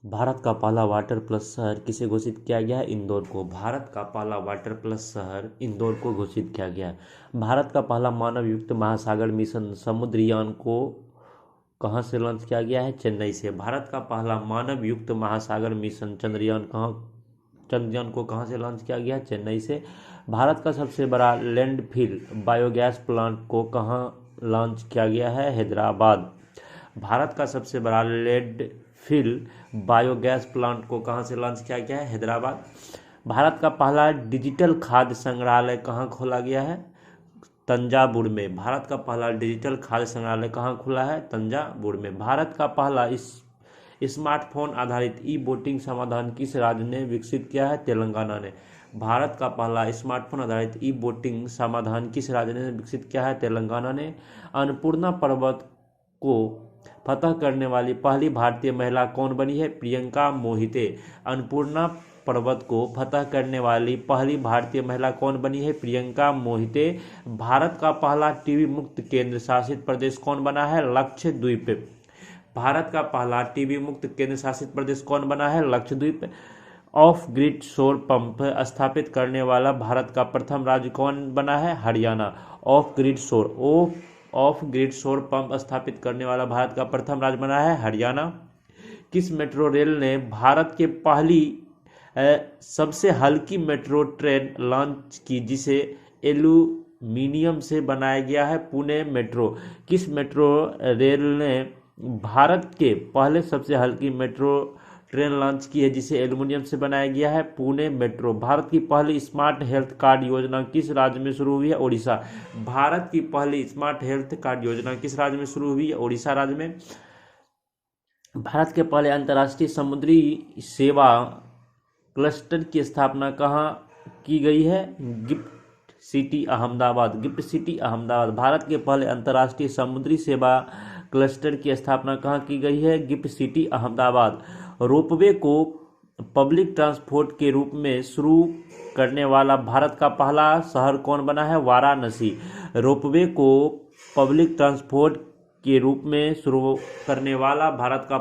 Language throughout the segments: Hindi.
भारत का पहला वाटर प्लस शहर किसे घोषित किया गया है? इंदौर को। भारत का पहला वाटर प्लस शहर इंदौर को घोषित किया गया है। भारत का पहला मानव युक्त महासागर मिशन समुद्रयान को कहाँ से लॉन्च किया गया है? चेन्नई से। भारत का पहला मानव युक्त महासागर मिशन चंद्रयान को कहाँ से लॉन्च किया गया है? चेन्नई से। भारत का सबसे बड़ा लैंडफिल बायोगैस प्लांट को कहाँ लॉन्च किया गया है? हैदराबाद। भारत का सबसे बड़ा लैंडफिल बायोगैस प्लांट को कहाँ से लॉन्च किया गया है? हैदराबाद। भारत का पहला डिजिटल खाद्य संग्रहालय कहाँ खोला गया है? तंजावुर में। भारत का पहला डिजिटल खाद्य संग्रहालय कहाँ खुला है? तंजावुर में। भारत का पहला स्मार्टफोन आधारित ई वोटिंग समाधान किस राज्य ने विकसित किया है? तेलंगाना ने। भारत का पहला स्मार्टफोन आधारित ई वोटिंग समाधान किस राज्य ने विकसित किया है? तेलंगाना ने। अन्नपूर्णा पर्वत को फतह करने वाली पहली भारतीय महिला कौन बनी है? प्रियंका मोहिते। अन्नपूर्णा पर्वत को फतह करने वाली पहली भारतीय महिला कौन बनी है? प्रियंका मोहिते। भारत का पहला टीबी मुक्त केंद्र शासित प्रदेश कौन बना है? लक्षद्वीप। भारत का पहला टीबी मुक्त केंद्र शासित प्रदेश कौन बना है? लक्षद्वीप। ऑफ ग्रिड सौर पंप स्थापित करने वाला भारत का प्रथम राज्य कौन बना है? हरियाणा। ऑफ ग्रिड सौर पंप स्थापित करने वाला भारत का प्रथम राज्य बना है? हरियाणा। किस मेट्रो रेल ने भारत के पहली सबसे हल्की मेट्रो ट्रेन लॉन्च की जिसे एल्यूमिनियम से बनाया गया है? पुणे मेट्रो। किस मेट्रो रेल ने भारत के पहले सबसे हल्की मेट्रो ट्रेन लॉन्च की है जिसे एल्यूमिनियम से बनाया गया है? पुणे मेट्रो। भारत की पहली स्मार्ट हेल्थ कार्ड योजना किस राज्य में शुरू हुई है? ओडिशा। भारत की पहली स्मार्ट हेल्थ कार्ड योजना किस राज्य में शुरू हुई है? ओडिशा राज्य में। भारत के पहले अंतर्राष्ट्रीय समुद्री सेवा क्लस्टर की स्थापना कहाँ की गई है? Gift city Ahmedabad. भारत के पहले अंतर्राष्ट्रीय समुद्री सेवा क्लस्टर की स्थापना कहाँ की गई है? Gift city Ahmedabad. रोपवे को पब्लिक ट्रांसपोर्ट के रूप में शुरू करने वाला भारत का पहला शहर कौन बना है? वाराणसी। रोपवे को पब्लिक ट्रांसपोर्ट के रूप में शुरू करने वाला भारत का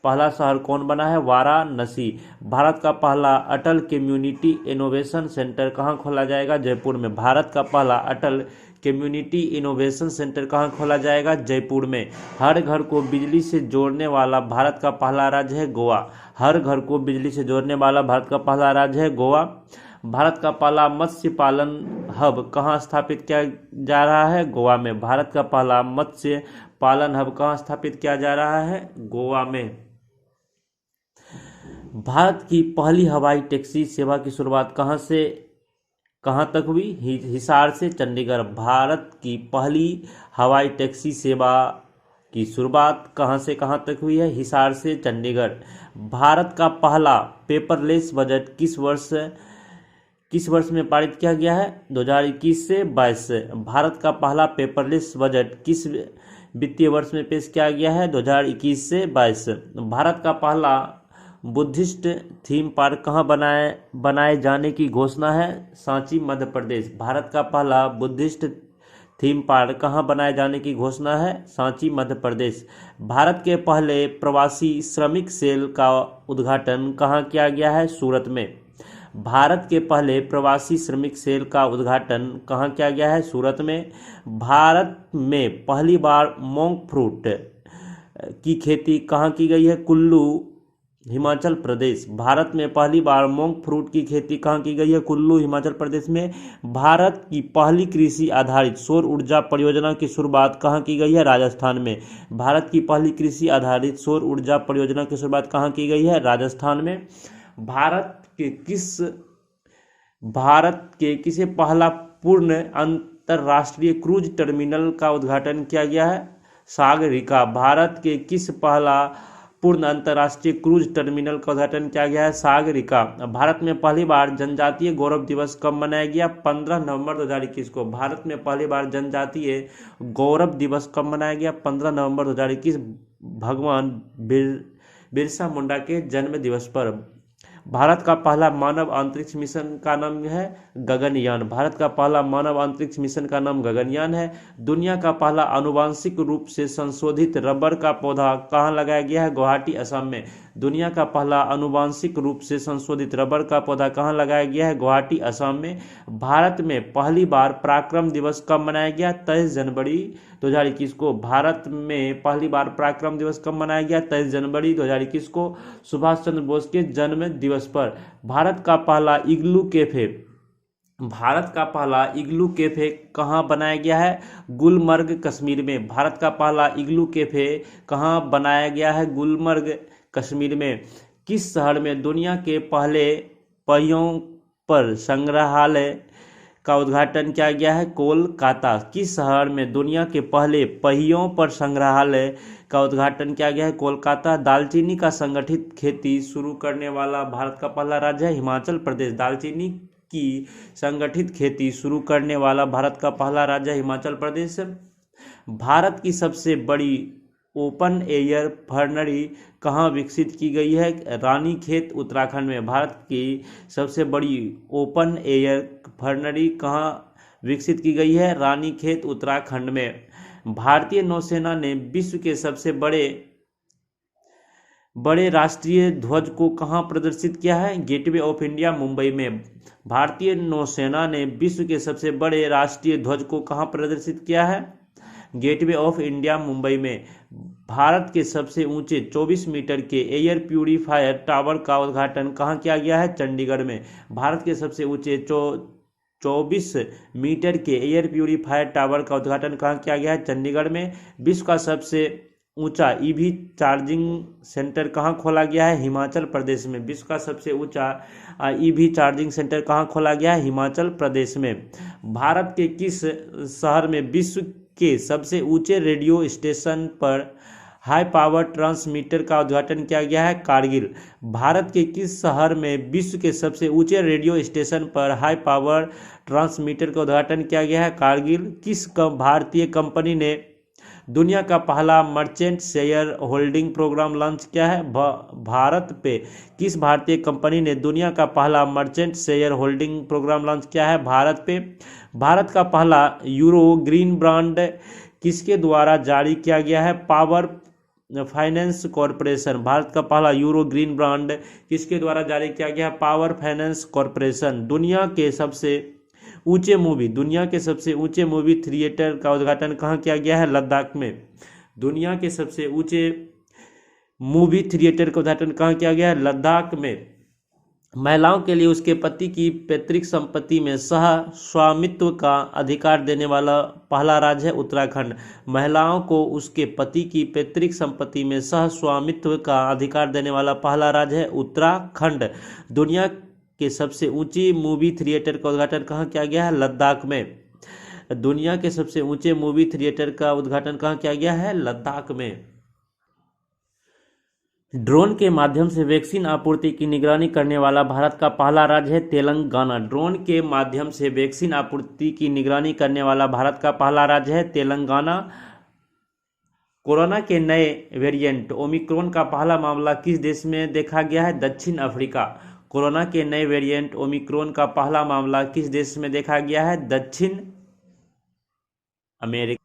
पहला शहर कौन बना है? वाराणसी। भारत का पहला अटल कम्युनिटी इनोवेशन सेंटर कहाँ खोला जाएगा? जयपुर में। भारत का पहला अटल कम्युनिटी इनोवेशन सेंटर कहाँ खोला जाएगा? जयपुर में। हर घर को बिजली से जोड़ने वाला भारत का पहला राज्य है? गोवा। हर घर को बिजली से जोड़ने वाला भारत का पहला राज्य है? गोवा। भारत का पहला मत्स्य पालन हब कहाँ स्थापित किया जा रहा है? गोवा में। भारत का पहला मत्स्य पालन हब कहाँ स्थापित किया जा रहा है? गोवा में। भारत की पहली हवाई टैक्सी सेवा की शुरुआत कहाँ तक हुई? हिसार से चंडीगढ़। भारत की पहली हवाई टैक्सी सेवा की शुरुआत कहाँ से कहाँ तक हुई है? हिसार से चंडीगढ़। भारत का पहला पेपरलेस बजट किस वर्ष में पारित किया गया है? 2021 से 22 से। भारत का पहला पेपरलेस बजट किस वित्तीय वर्ष में पेश किया गया है? 2021 से 22। भारत का पहला बुद्धिस्ट थीम पार्क कहाँ बनाए जाने की घोषणा है? सांची मध्य प्रदेश। भारत का पहला बुद्धिस्ट थीम पार्क कहाँ बनाए जाने की घोषणा है? सांची मध्य प्रदेश। भारत के पहले प्रवासी श्रमिक सेल का उद्घाटन कहाँ किया गया है? सूरत में। भारत के पहले प्रवासी श्रमिक सेल का उद्घाटन कहाँ किया गया है? सूरत में। भारत में पहली बार मोंक फ्रूट की खेती कहाँ की गई है? कुल्लू हिमाचल प्रदेश। भारत में पहली बार मोंक फ्रूट की खेती कहाँ की गई है? कुल्लू हिमाचल प्रदेश में। भारत की पहली कृषि आधारित सौर ऊर्जा परियोजना की शुरुआत कहाँ की गई है? राजस्थान में। भारत की पहली कृषि आधारित सौर ऊर्जा परियोजना की शुरुआत कहाँ की गई है? राजस्थान में। भारत के किसे पहला पूर्ण अंतरराष्ट्रीय क्रूज टर्मिनल का उद्घाटन किया गया है? सागरिका। भारत के किस पहला पूर्ण अंतर्राष्ट्रीय क्रूज टर्मिनल का उद्घाटन किया गया है? सागरिका। भारत में पहली बार जनजातीय गौरव दिवस कब मनाया गया? 15 नवंबर 2021 को। भारत में पहली बार जनजातीय गौरव दिवस कब मनाया गया? 15 नवंबर 2021 भगवान बिरसा मुंडा के जन्म दिवस पर। भारत का पहला मानव अंतरिक्ष मिशन का नाम है गगनयान। भारत का पहला मानव अंतरिक्ष मिशन का नाम गगनयान है। दुनिया का पहला आनुवांशिक रूप से संशोधित रबर का पौधा कहाँ लगाया गया है? गुवाहाटी असम में। दुनिया का पहला आनुवांशिक रूप से संशोधित रबर का पौधा कहाँ लगाया गया है? गुवाहाटी, असम में। भारत में पहली बार पराक्रम दिवस कब मनाया गया? 23 जनवरी 2021 को। भारत में पहली बार पराक्रम दिवस कब मनाया गया? 23 जनवरी 2021 को, सुभाष चंद्र बोस के जन्म दिवस पर। भारत का पहला इग्लू कैफे कहाँ बनाया गया है? गुलमर्ग, कश्मीर में। भारत का पहला इग्लू कैफे कहाँ बनाया गया है? गुलमर्ग, कश्मीर में। किस शहर में दुनिया के पहले पहियों पर संग्रहालय का उद्घाटन किया गया है? कोलकाता। किस शहर में दुनिया के पहले पहियों पर संग्रहालय का उद्घाटन किया गया है? कोलकाता। दालचीनी का संगठित खेती शुरू करने वाला भारत का पहला राज्य है? हिमाचल प्रदेश। दालचीनी की संगठित खेती शुरू करने वाला भारत का पहला राज्य है? हिमाचल प्रदेश। भारत की सबसे बड़ी ओपन एयर फर्नरी कहाँ विकसित की गई है? रानीखेत, उत्तराखंड में। भारत की सबसे बड़ी ओपन एयर फर्नरी कहाँ विकसित की गई है? रानीखेत, उत्तराखंड में। भारतीय नौसेना ने विश्व के सबसे बड़े राष्ट्रीय ध्वज को कहाँ प्रदर्शित किया है? गेटवे ऑफ इंडिया, मुंबई में। भारतीय नौसेना ने विश्व के सबसे बड़े राष्ट्रीय ध्वज को कहाँ प्रदर्शित किया है? गेटवे ऑफ इंडिया, मुंबई में। भारत के सबसे ऊंचे 24 मीटर के एयर प्यूरीफायर टावर का उद्घाटन कहाँ किया गया है? चंडीगढ़ में। भारत के सबसे ऊंचे 24 मीटर के एयर प्यूरीफायर टावर का उद्घाटन कहाँ किया गया है? चंडीगढ़ में। विश्व का सबसे ऊंचा ईवी चार्जिंग सेंटर कहाँ खोला गया है? हिमाचल प्रदेश में। विश्व का सबसे ऊंचा ईवी चार्जिंग सेंटर कहाँ खोला गया है? हिमाचल प्रदेश में। भारत के किस शहर में विश्व के सबसे ऊंचे रेडियो स्टेशन पर हाई पावर ट्रांसमीटर का उद्घाटन किया गया है? कारगिल। भारत के किस शहर में विश्व के सबसे ऊंचे रेडियो स्टेशन पर हाई पावर ट्रांसमीटर का उद्घाटन किया गया है? कारगिल। किस भारतीय कंपनी ने दुनिया का पहला merchant share holding program launch किया है? भारत पे किस भारतीय कंपनी ने दुनिया का पहला merchant share holding program launch किया है? भारत पे। भारत का पहला यूरो ग्रीन बॉन्ड किसके द्वारा जारी किया गया है? Power finance corporation. भारत का पहला यूरो ग्रीन बॉन्ड किसके द्वारा जारी किया गया है? Power finance corporation. दुनिया के सबसे ऊंचे मूवी थिएटर का उद्घाटन कहाँ किया गया है? लद्दाख में। दुनिया के सबसे ऊंचे मूवी थिएटर का उद्घाटन कहाँ किया गया है? लद्दाख में। महिलाओं के लिए उसके पति की पैतृक संपत्ति में सह स्वामित्व का अधिकार देने वाला पहला राज्य है? उत्तराखंड। महिलाओं को उसके पति की पैतृक संपत्ति में सह स्वामित्व का अधिकार देने वाला पहला राज्य है? उत्तराखंड। दुनिया के सबसे ऊंची मूवी थिएटर का उद्घाटन कहाँ किया गया है? लद्दाख में। दुनिया के सबसे ऊंचे मूवी थिएटर का उद्घाटन कहाँ किया गया है? लद्दाख में। ड्रोन के माध्यम से वैक्सीन आपूर्ति की निगरानी करने वाला भारत का पहला राज्य है? तेलंगाना। ड्रोन के माध्यम से वैक्सीन आपूर्ति की निगरानी करने वाला भारत का पहला राज्य है? तेलंगाना। कोरोना के नए वेरिएंट ओमिक्रॉन का पहला मामला किस देश में देखा गया है? दक्षिण अफ्रीका। कोरोना के नए वेरिएंट ओमिक्रॉन का पहला मामला किस देश में देखा गया है? दक्षिण अमेरिका।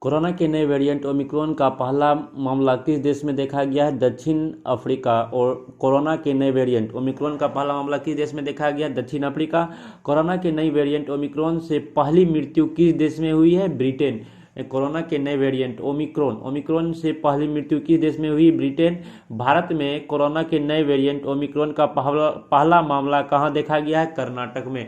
कोरोना के नए वेरिएंट ओमिक्रॉन का पहला मामला किस देश में देखा गया है? दक्षिण अफ्रीका। और कोरोना के नए वेरिएंट ओमिक्रॉन का पहला मामला किस देश में देखा गया है? दक्षिण अफ्रीका। कोरोना के नई वेरिएंट ओमिक्रॉन से पहली मृत्यु किस देश में हुई है? ब्रिटेन। कोरोना के नए वेरिएंट ओमिक्रॉन से पहली मृत्यु किस देश में हुई? ब्रिटेन। भारत में कोरोना के नए वेरिएंट ओमिक्रॉन का पहला मामला कहाँ देखा गया है? कर्नाटक में।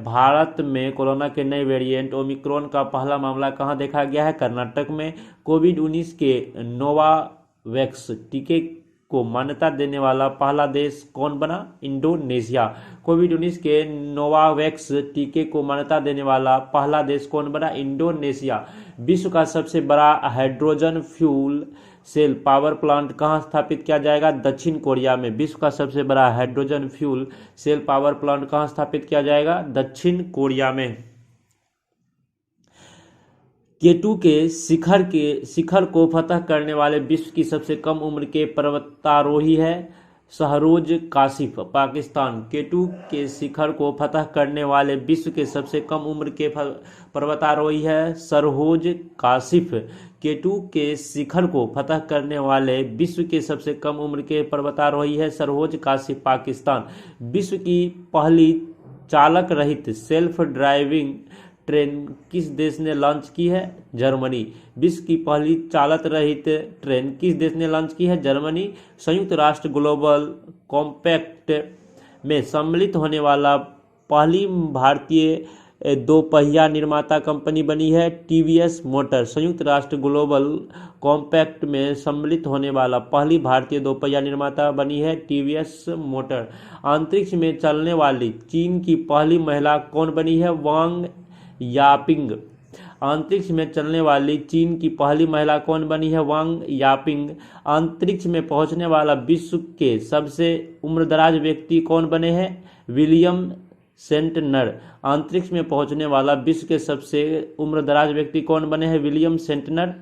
भारत में कोरोना के नए वेरिएंट ओमिक्रॉन का पहला मामला कहाँ देखा गया है? कर्नाटक में। कोविड-19 के नोवावैक्स टीके को मान्यता देने वाला पहला देश कौन बना? इंडोनेशिया। कोविड-19 के नोवावैक्स टीके को मान्यता देने वाला पहला देश कौन बना? इंडोनेशिया। विश्व का सबसे बड़ा hydrogen fuel cell power plant कहाँ स्थापित किया जाएगा? दक्षिण कोरिया में। विश्व का सबसे बड़ा hydrogen fuel cell power plant कहाँ स्थापित किया जाएगा? दक्षिण कोरिया में। केटू के शिखर को फतह करने वाले विश्व की सबसे कम उम्र के पर्वतारोही है? शहरोज काशिफ, पाकिस्तान। केटू के शिखर को फतह करने वाले विश्व के सबसे कम उम्र के पर्वतारोही है? सरहोज काशिफ। केटू के शिखर को फतह करने वाले विश्व के सबसे कम उम्र के पर्वतारोही है सरहोज काशी पाकिस्तान। विश्व की पहली चालक रहित सेल्फ ड्राइविंग ट्रेन किस देश ने लॉन्च की है? जर्मनी। विश्व की पहली चालक रहित ट्रेन किस देश ने लॉन्च की है? जर्मनी। संयुक्त राष्ट्र ग्लोबल कॉम्पैक्ट में सम्मिलित होने वाला पहली भारतीय दोपहिया निर्माता कंपनी बनी है टीवीएस मोटर। संयुक्त राष्ट्र ग्लोबल कॉम्पैक्ट में सम्मिलित होने वाला पहली भारतीय दोपहिया निर्माता बनी है टीवीएस मोटर। अंतरिक्ष में चलने वाली चीन की पहली महिला कौन बनी है? Wang Yaping. अंतरिक्ष में चलने वाली चीन की पहली महिला कौन बनी है? Wang Yaping. अंतरिक्ष में पहुंचने वाला विश्व के सबसे उम्रदराज व्यक्ति कौन बने हैं? William Santner. अंतरिक्ष में पहुंचने वाला विश्व के सबसे उम्रदराज व्यक्ति कौन बने हैं? William Santner.